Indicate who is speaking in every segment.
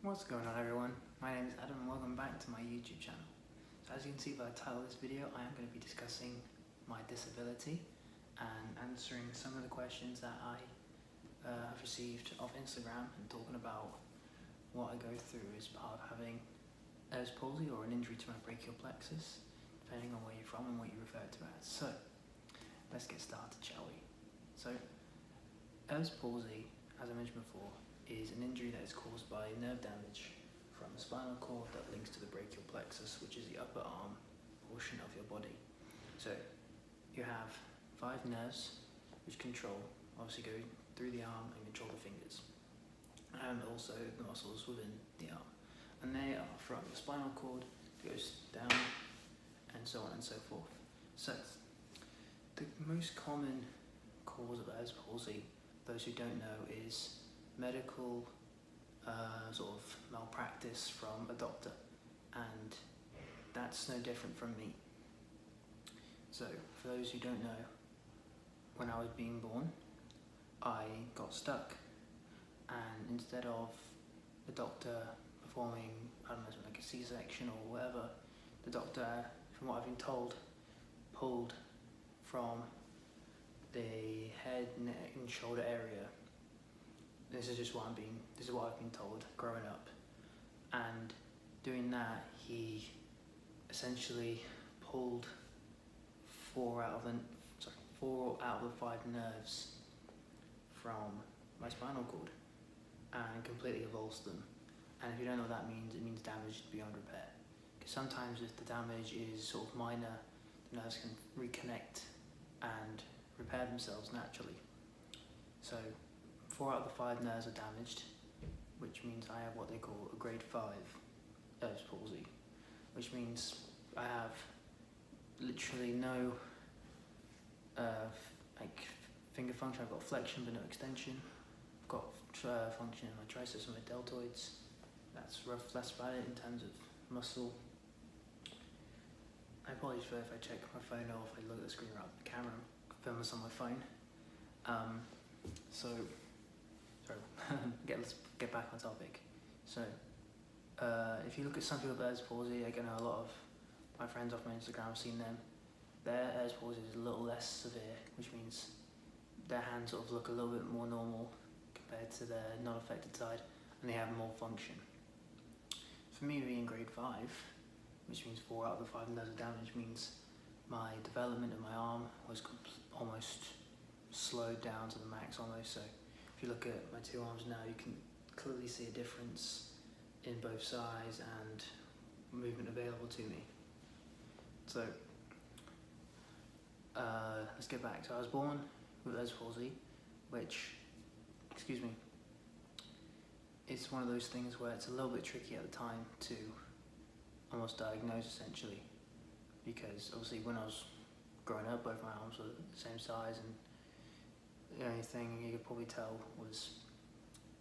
Speaker 1: What's going on, everyone? My name is Adam and welcome back to my YouTube channel. So as you can see by the title of this video, I am going to be discussing my disability and answering some of the questions that I have received off Instagram and talking about what I go through as part of having Erbs Palsy or an injury to my brachial plexus, depending on where you're from and what you refer to as. So let's get started, shall we? So Erbs Palsy, as I mentioned before, is an injury that is caused by nerve damage from the spinal cord that links to the brachial plexus, which is the upper arm portion of your body. So you have 5 nerves which obviously go through the arm and control the fingers, and also the muscles within the arm. And they are from the spinal cord, it goes down, and so on and so forth. So the most common cause of Erbs Palsy, those who don't know, is medical sort of malpractice from a doctor, and that's no different from me. So for those who don't know, when I was being born, I got stuck, and instead of the doctor performing, I don't know, like a C-section or whatever, the doctor, from what I've been told, pulled from the head, neck and shoulder area. This is what I've been told growing up, and doing that, he essentially pulled 4 out of the 5 nerves from my spinal cord and completely avulsed them. And if you don't know what that means, it means damage beyond repair. Because sometimes if the damage is sort of minor, the nerves can reconnect and repair themselves naturally. So 4 out of the 5 nerves are damaged, which means I have what they call a grade 5 Erbs Palsy, which means I have literally no finger function. I've got flexion but no extension. I've got function in my triceps and my deltoids. That's about it in terms of muscle. I apologize if I check my phone or if I look at the screen rather than the camera. I'm filming this on my phone. Let's get back on topic. So, if you look at some people with Erbs Palsy, I know a lot of my friends off my Instagram have seen them. Their Erbs Palsy is a little less severe, which means their hands sort of look a little bit more normal compared to their non-affected side, and they have more function. For me, being grade 5, which means 4 out of the 5 nerves of damage, means my development of my arm was almost slowed down to the max almost. So if you look at my 2 arms now, you can clearly see a difference in both size and movement available to me. So let's get back. So I was born with Erbs Palsy, which, it's one of those things where it's a little bit tricky at the time to almost diagnose, essentially, because obviously when I was growing up, both my arms were the same size, and the only thing you could probably tell was,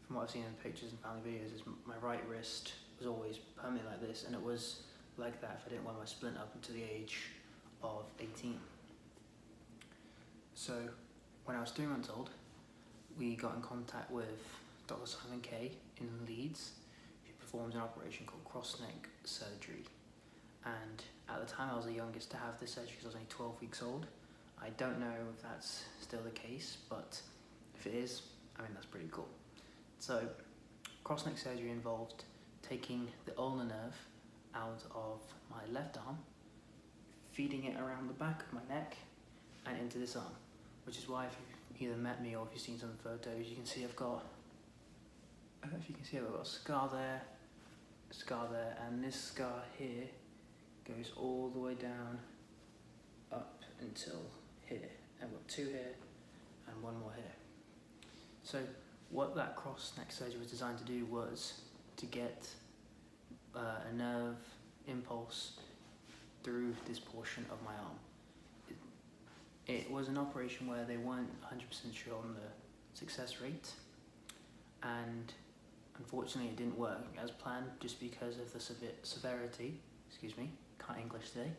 Speaker 1: from what I've seen in pictures and family videos, is my right wrist was always permanently like this, and it was like that if I didn't wear my splint up until the age of 18. So when I was 3 months old, we got in contact with Dr. Simon Kay in Leeds, who performs an operation called cross-neck surgery. And at the time I was the youngest to have this surgery because I was only 12 weeks old. I don't know if that's still the case, but if it is, that's pretty cool. So cross-neck surgery involved taking the ulnar nerve out of my left arm, feeding it around the back of my neck and into this arm, which is why if you've either met me or if you've seen some photos, you can see I've got, I don't know if you can see, I've got a scar there, and this scar here goes all the way down up until here. I've got 2 here and 1 more here. So what that cross-neck surgery was designed to do was to get a nerve impulse through this portion of my arm. It was an operation where they weren't 100% sure on the success rate, and unfortunately it didn't work as planned just because of the severity, can't English today,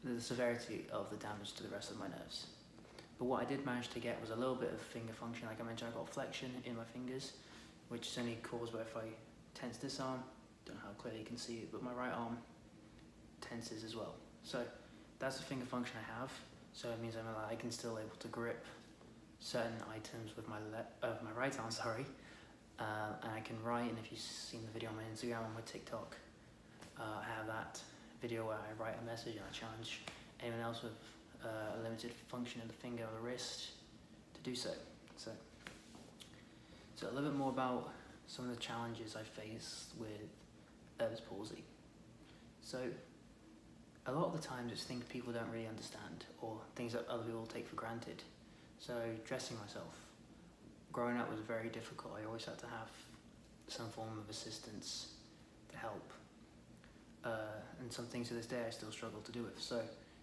Speaker 1: the severity of the damage to the rest of my nerves. But what I did manage to get was a little bit of finger function. Like I mentioned, I got flexion in my fingers, which is only caused by if I tense this arm, don't know how clearly you can see it, but my right arm tenses as well. So that's the finger function I have. So it means I can still able to grip certain items with my right arm, and I can write. And if you've seen the video on my Instagram, on my TikTok, I have that video where I write a message and I challenge anyone else with a limited function of the finger or the wrist to do so. So a little bit more about some of the challenges I face with Erbs Palsy. So a lot of the times it's things people don't really understand or things that other people take for granted. So dressing myself. Growing up was very difficult. I always had to have some form of assistance to help. And some things to this day I still struggle to do with. So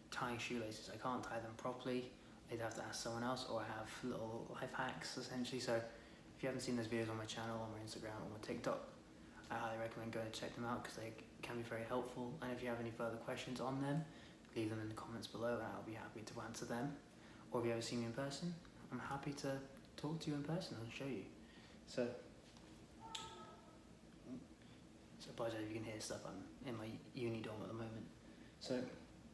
Speaker 1: tying shoelaces, I can't tie them properly. I'd have to ask someone else, or I have little life hacks essentially. So if you haven't seen those videos on my channel, on my Instagram, or my TikTok, I highly recommend going to check them out because they can be very helpful. And if you have any further questions on them, leave them in the comments below and I'll be happy to answer them. Or if you ever see me in person, I'm happy to talk to you in person and show you. So apologize if you can hear stuff. I'm in my uni dorm at the moment. So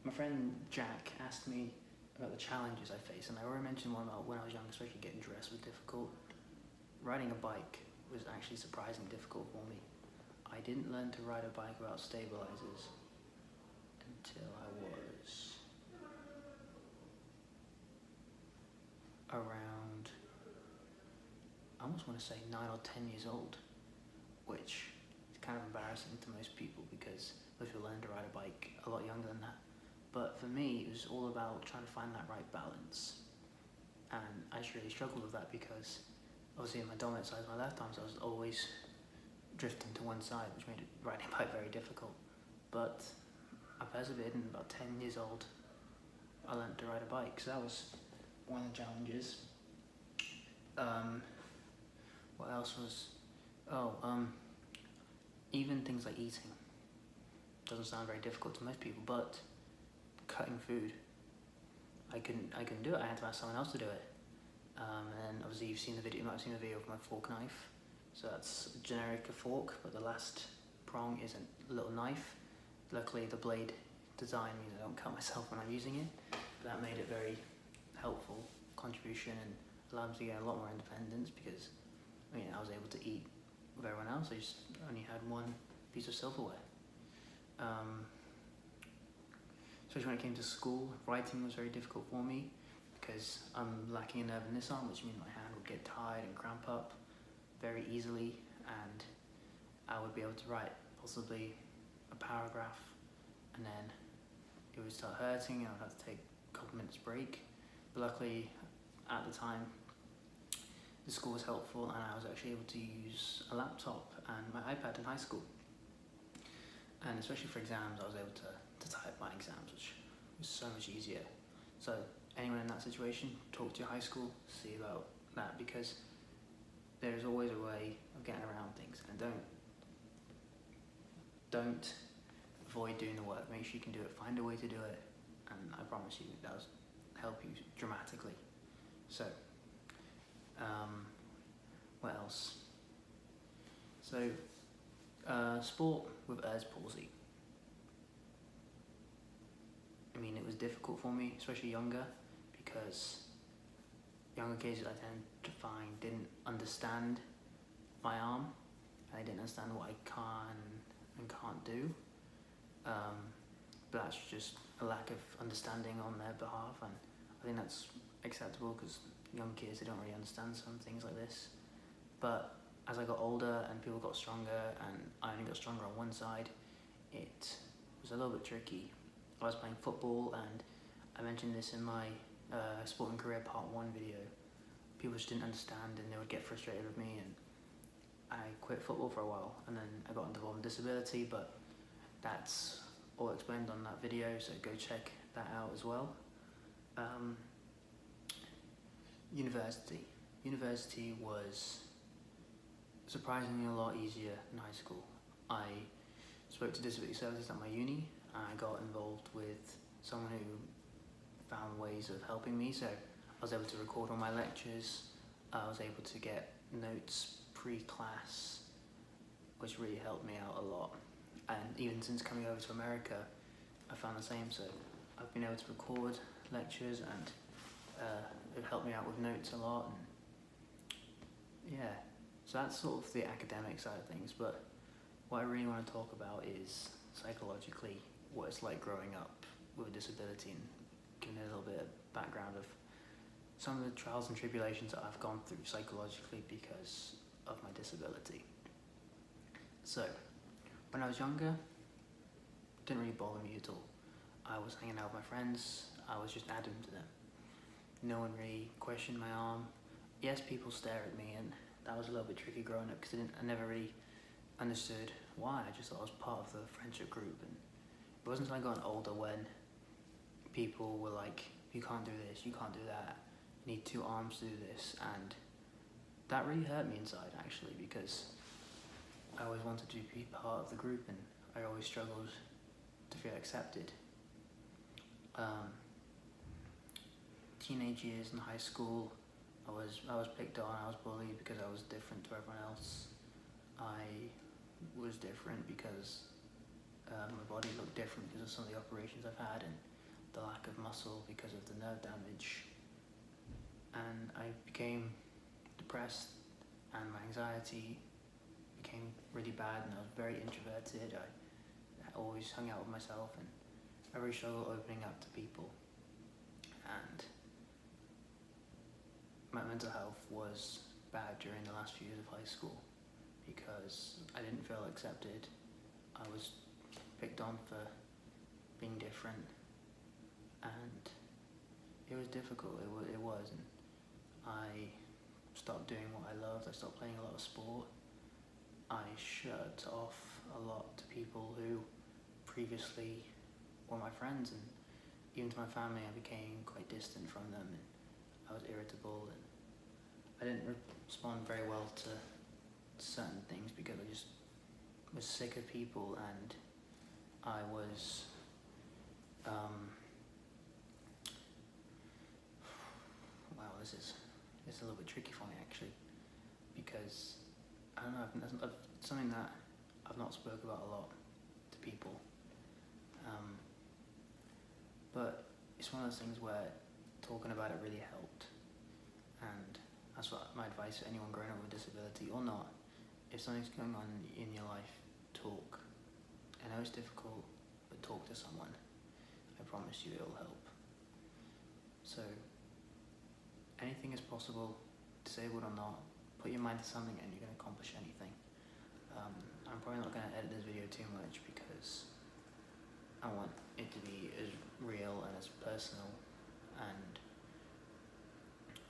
Speaker 1: my friend Jack asked me about the challenges I face, and I already mentioned one about when I was young, especially getting dressed was difficult. Riding a bike was actually surprisingly difficult for me. I didn't learn to ride a bike without stabilizers until I was around, I almost want to say 9 or 10 years old, which is kind of embarrassing to most people because most people learn to ride a bike a lot younger than that. But for me, it was all about trying to find that right balance. And I just really struggled with that because obviously my dominant side was my left arm, so I was always drifting to one side, which made riding a bike very difficult. But I persevered, and about 10 years old, I learned to ride a bike. So that was one of the challenges. What else was, even things like eating. Doesn't sound very difficult to most people, but cutting food, I couldn't do it. I had to ask someone else to do it. And obviously you might have seen the video of my fork knife. So that's generic a fork, but the last prong is a little knife. Luckily the blade design means I don't cut myself when I'm using it. But that made it very helpful contribution and allowed me to get a lot more independence because I was able to eat with everyone else. I just only had one piece of silverware. Especially when it came to school, writing was very difficult for me because I'm lacking a nerve in this arm, which means my hand would get tired and cramp up very easily, and I would be able to write possibly a paragraph and then it would start hurting and I would have to take a couple minutes break. But luckily at the time the school was helpful and I was actually able to use a laptop and my iPad in high school. And especially for exams, I was able to type my exams, which was so much easier. So anyone in that situation, talk to your high school, see about that, because there is always a way of getting around things. And don't avoid doing the work. Make sure you can do it. Find a way to do it, and I promise you that will help you dramatically. So, what else? So, sport with Erbs Palsy. It was difficult for me, especially younger, because younger kids I tend to find didn't understand my arm, and they didn't understand what I can and can't do. But that's just a lack of understanding on their behalf, and I think that's acceptable because young kids, they don't really understand some things like this. But as I got older and people got stronger and I only got stronger on one side, it was a little bit tricky. I was playing football, and I mentioned this in my Sport and Career Part 1 video. People just didn't understand and they would get frustrated with me, and I quit football for a while, and then I got involved in disability, but that's all explained on that video, so go check that out as well. University was surprisingly a lot easier than high school. I spoke to disability services at my uni, and I got involved with someone who found ways of helping me, so I was able to record all my lectures. I was able to get notes pre-class, which has really helped me out a lot. And even since coming over to America, I found the same. So I've been able to record lectures, and it helped me out with notes a lot. And yeah, so that's sort of the academic side of things. But what I really want to talk about is psychologically what it's like growing up with a disability, and giving a little bit of background of some of the trials and tribulations that I've gone through psychologically because of my disability. So, when I was younger, it didn't really bother me at all. I was hanging out with my friends, I was just adding to them. No one really questioned my arm. Yes, people stare at me, and that was a little bit tricky growing up because I never really understood why. I just thought I was part of the friendship group, and it wasn't until I got older when people were like, you can't do this, you can't do that, you need 2 arms to do this, and that really hurt me inside actually, because I always wanted to be part of the group, and I always struggled to feel accepted. Teenage years in high school, I was picked on, I was bullied because I was different to everyone else. I was different because my body looked different because of some of the operations I've had, and the lack of muscle because of the nerve damage. And I became depressed, and my anxiety became really bad, and I was very introverted. I always hung out with myself, and I really struggled opening up to people. And my mental health was bad during the last few years of high school because I didn't feel accepted. I was picked on for being different, and it was difficult. It was, and I stopped doing what I loved. I stopped playing a lot of sport. I shut off a lot to people who previously were my friends, and even to my family I became quite distant from them, and I was irritable, and I didn't respond very well to certain things because I just was sick of people, and I was wow, this is a little bit tricky for me actually, because I don't know, I've something that I've not spoke about a lot to people, but it's one of those things where talking about it really helped, and that's what my advice for anyone growing up with a disability or not. If something's going on in your life, talk. I know it's difficult, but talk to someone. I promise you it'll help. So, anything is possible, disabled or not. Put your mind to something and you're going to accomplish anything. I'm probably not going to edit this video too much because I want it to be as real and as personal, and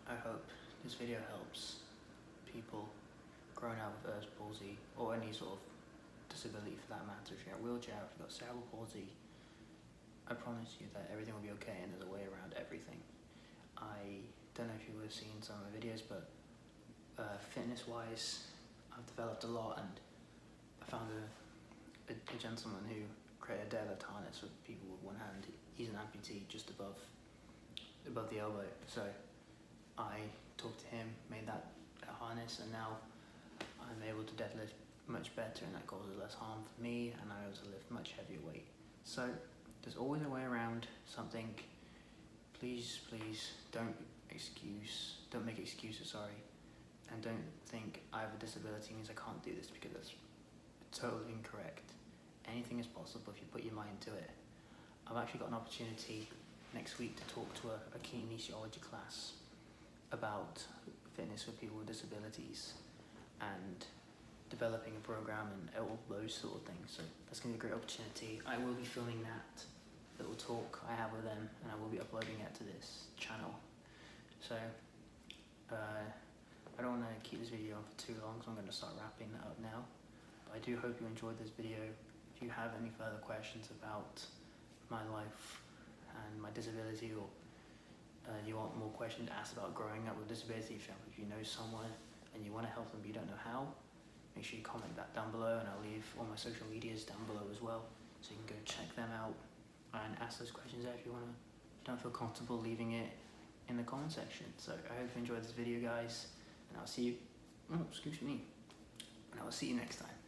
Speaker 1: I hope this video helps people growing up with Erbs Palsy, or any sort of disability for that matter. If you're in a wheelchair, if you've got cerebral palsy, I promise you that everything will be okay, and there's a way around everything. I don't know if you would have seen some of my videos, but fitness wise I've developed a lot, and I found a gentleman who created a deadlift harness for people with one hand. He's an amputee just above the elbow, so I talked to him, made that harness, and now I'm able to deadlift much better, and that causes less harm for me, and I'm able to lift much heavier weight. So there's always a way around something. Please don't make excuses, and don't think I have a disability means I can't do this, because that's totally incorrect. Anything is possible if you put your mind to it. I've actually got an opportunity next week to talk to a kinesiology class about fitness for people with disabilities and developing a program and all those sort of things. So that's going to be a great opportunity. I will be filming that little talk I have with them, and I will be uploading it to this channel. So I don't want to keep this video on for too long, so I'm going to start wrapping that up now. But I do hope you enjoyed this video. If you have any further questions about my life and my disability, or you want more questions asked about growing up with disability, if you know someone and you want to help them but you don't know how, make sure you comment that down below, and I'll leave all my social medias down below as well, so you can go check them out and ask those questions there if you don't feel comfortable leaving it in the comment section. So I hope you enjoyed this video, guys, and I'll see you, and I will see you next time.